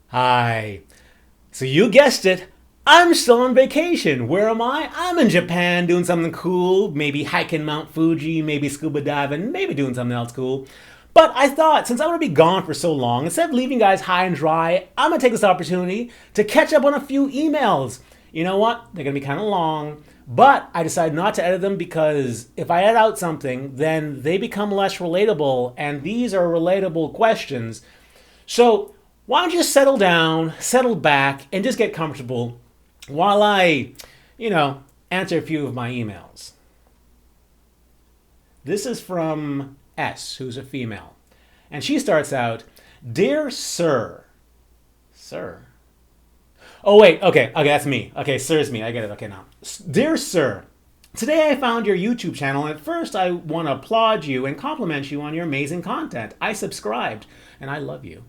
Hi. So you guessed it. I'm still on vacation. Where am I? I'm in Japan doing something cool. Maybe hiking Mount Fuji, maybe scuba diving, maybe doing something else cool. But I thought, since I'm going to be gone for so long, instead of leaving you guys high and dry, I'm going to take this opportunity to catch up on a few emails. You know what? They're going to be kind of long, but I decided not to edit them because if I edit out something, then they become less relatable, and these are relatable questions. So why don't you settle down, settle back, and just get comfortable while I, answer a few of my emails. This is from S, who's a female. And she starts out, Dear Sir. Sir? Oh, wait, okay, that's me. Okay, sir's me, I get it, okay now. Dear Sir, today I found your YouTube channel, and at first I want to applaud you and compliment you on your amazing content. I subscribed, and I love you.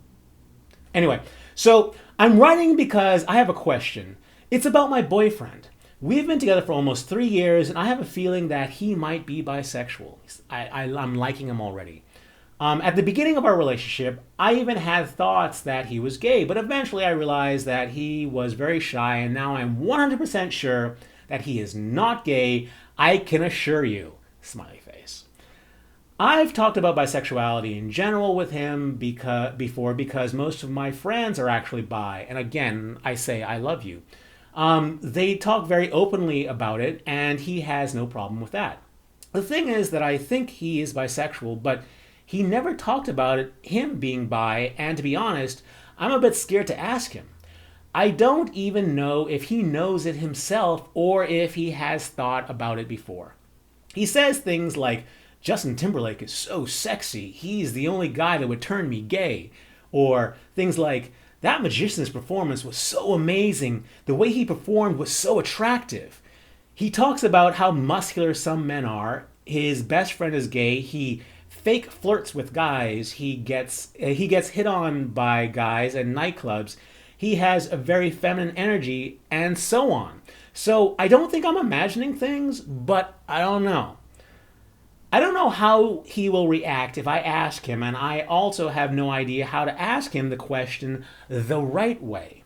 Anyway, so I'm writing because I have a question. It's about my boyfriend. We've been together for almost 3 years, and I have a feeling that he might be bisexual. I'm liking him already. At the beginning of our relationship, I even had thoughts that he was gay, but eventually I realized that he was very shy, and now I'm 100% sure that he is not gay. I can assure you. Smiley face. I've talked about bisexuality in general with him before because most of my friends are actually bi, and again, I say I love you. They talk very openly about it, and he has no problem with that. The thing is that I think he is bisexual, but he never talked about it, him being bi, and to be honest, I'm a bit scared to ask him. I don't even know if he knows it himself or if he has thought about it before. He says things like, Justin Timberlake is so sexy, he's the only guy that would turn me gay. Or things like, that magician's performance was so amazing, the way he performed was so attractive. He talks about how muscular some men are, his best friend is gay, he fake flirts with guys, he gets hit on by guys at nightclubs, he has a very feminine energy, and so on. So I don't think I'm imagining things, but I don't know. I don't know how he will react if I ask him, and I also have no idea how to ask him the question the right way.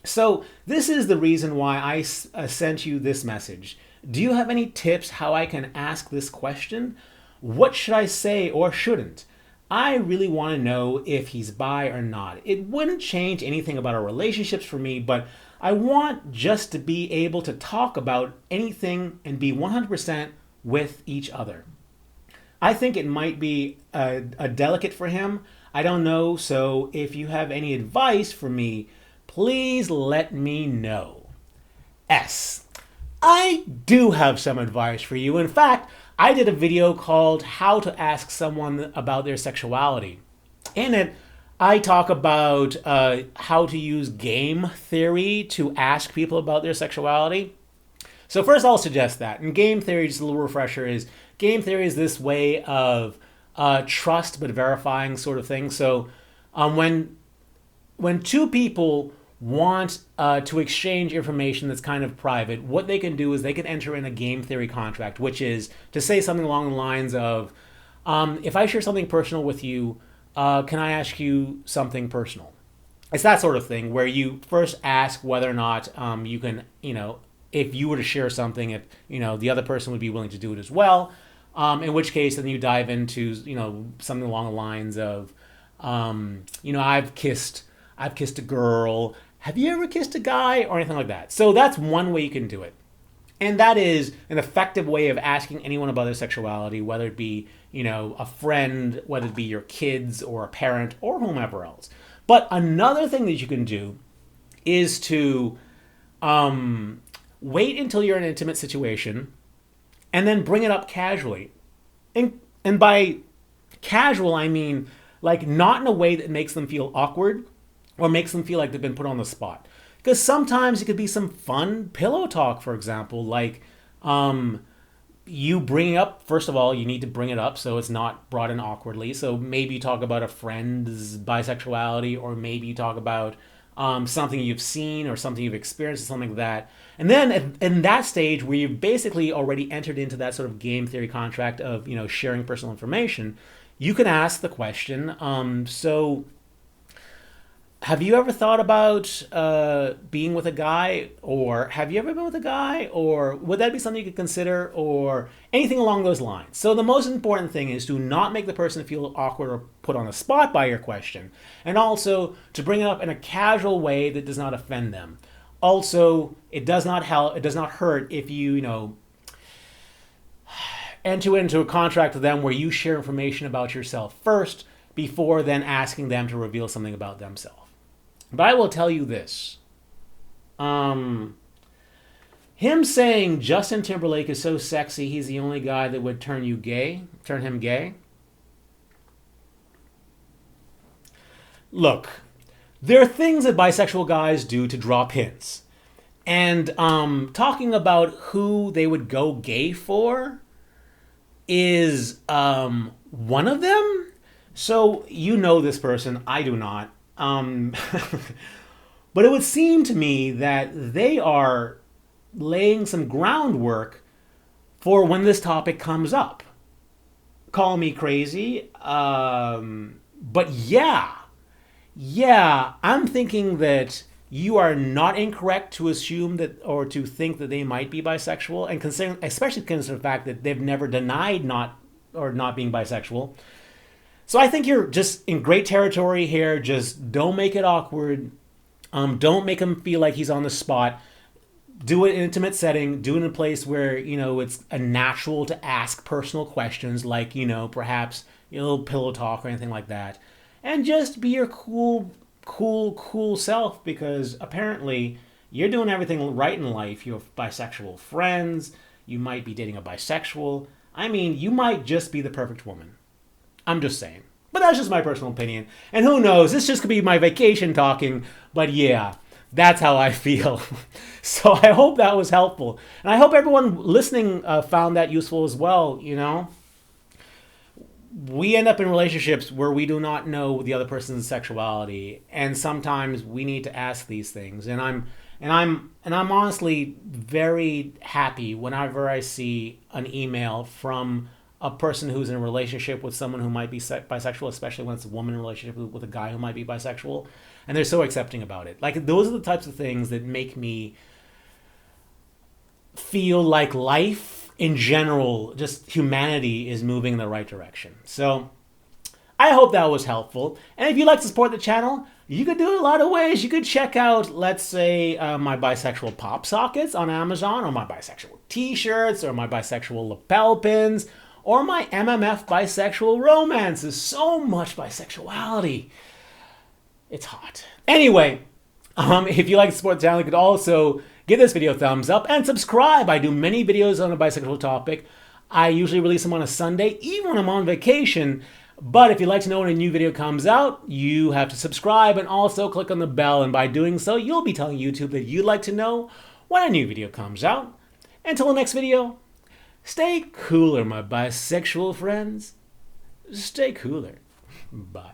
So this is the reason why I sent you this message. Do you have any tips how I can ask this question? What should I say or shouldn't? I really want to know if he's bi or not. It wouldn't change anything about our relationships for me, but I want just to be able to talk about anything and be 100% with each other. I think it might be a delicate for him. I don't know, so if you have any advice for me, please let me know. S. I do have some advice for you. In fact, I did a video called How to Ask Someone About Their Sexuality. In it, I talk about how to use game theory to ask people about their sexuality. So first I'll suggest that. And game theory, just a little refresher, is game theory is this way of trust but verifying sort of thing. So when two people want to exchange information that's kind of private, what they can do is they can enter in a game theory contract, which is to say something along the lines of, if I share something personal with you, can I ask you something personal? It's that sort of thing where you first ask whether or not you can, if you were to share something, if the other person would be willing to do it as well. In which case, then you dive into something along the lines of, I've kissed a girl. Have you ever kissed a guy or anything like that? So that's one way you can do it, and that is an effective way of asking anyone about their sexuality, whether it be a friend, whether it be your kids or a parent or whomever else. But another thing that you can do is to wait until you're in an intimate situation and then bring it up casually. And by casual, I mean like not in a way that makes them feel awkward or makes them feel like they've been put on the spot. Because sometimes it could be some fun pillow talk, for example, like you bring up, first of all, you need to bring it up so it's not brought in awkwardly. So maybe you talk about a friend's bisexuality, or maybe you talk about something you've seen or something you've experienced, or something like that. And then in that stage where you've basically already entered into that sort of game theory contract of, sharing personal information, you can ask the question, so have you ever thought about being with a guy, or have you ever been with a guy, or would that be something you could consider, or anything along those lines? So the most important thing is to not make the person feel awkward or put on the spot by your question, and also to bring it up in a casual way that does not offend them. Also, it does not help, it does not hurt if you know, enter into a contract with them where you share information about yourself first before then asking them to reveal something about themselves. But I will tell you this. Him saying Justin Timberlake is so sexy, he's the only guy that would turn him gay. Look, there are things that bisexual guys do to drop hints. And talking about who they would go gay for is one of them. So you know this person, I do not. But it would seem to me that they are laying some groundwork for when this topic comes up. Call me crazy, but yeah, I'm thinking that you are not incorrect to assume that or to think that they might be bisexual, and considering, especially considering the fact that they've never denied not being bisexual. So I think you're just in great territory here. Just don't make it awkward. Don't make him feel like he's on the spot. Do it in an intimate setting. Do it in a place where, you know, it's a natural to ask personal questions, like, you know, perhaps a little pillow talk or anything like that. And just be your cool self, because apparently you're doing everything right in life. You have bisexual friends. You might be dating a bisexual. I mean, you might just be the perfect woman. I'm just saying. But that's just my personal opinion. And who knows, this just could be my vacation talking. But yeah, that's how I feel. So I hope that was helpful. And I hope everyone listening found that useful as well, you know. We end up in relationships where we do not know the other person's sexuality. And sometimes we need to ask these things. And I'm honestly very happy whenever I see an email from a person who's in a relationship with someone who might be bisexual, especially when it's a woman in a relationship with a guy who might be bisexual, and they're so accepting about it. Like, those are the types of things that make me feel like life in general, just humanity, is moving in the right direction. So I hope that was helpful. And if you'd like to support the channel, you could do it a lot of ways. You could check out, let's say, my bisexual pop sockets on Amazon, or my bisexual t-shirts, or my bisexual lapel pins, or my MMF bisexual romances. So much bisexuality. It's hot. Anyway, if you like to support the channel, you could also give this video a thumbs up and subscribe. I do many videos on a bisexual topic. I usually release them on a Sunday, even when I'm on vacation. But if you'd like to know when a new video comes out, you have to subscribe and also click on the bell. And by doing so, you'll be telling YouTube that you'd like to know when a new video comes out. Until the next video, stay cooler, my bisexual friends. Stay cooler. Bye.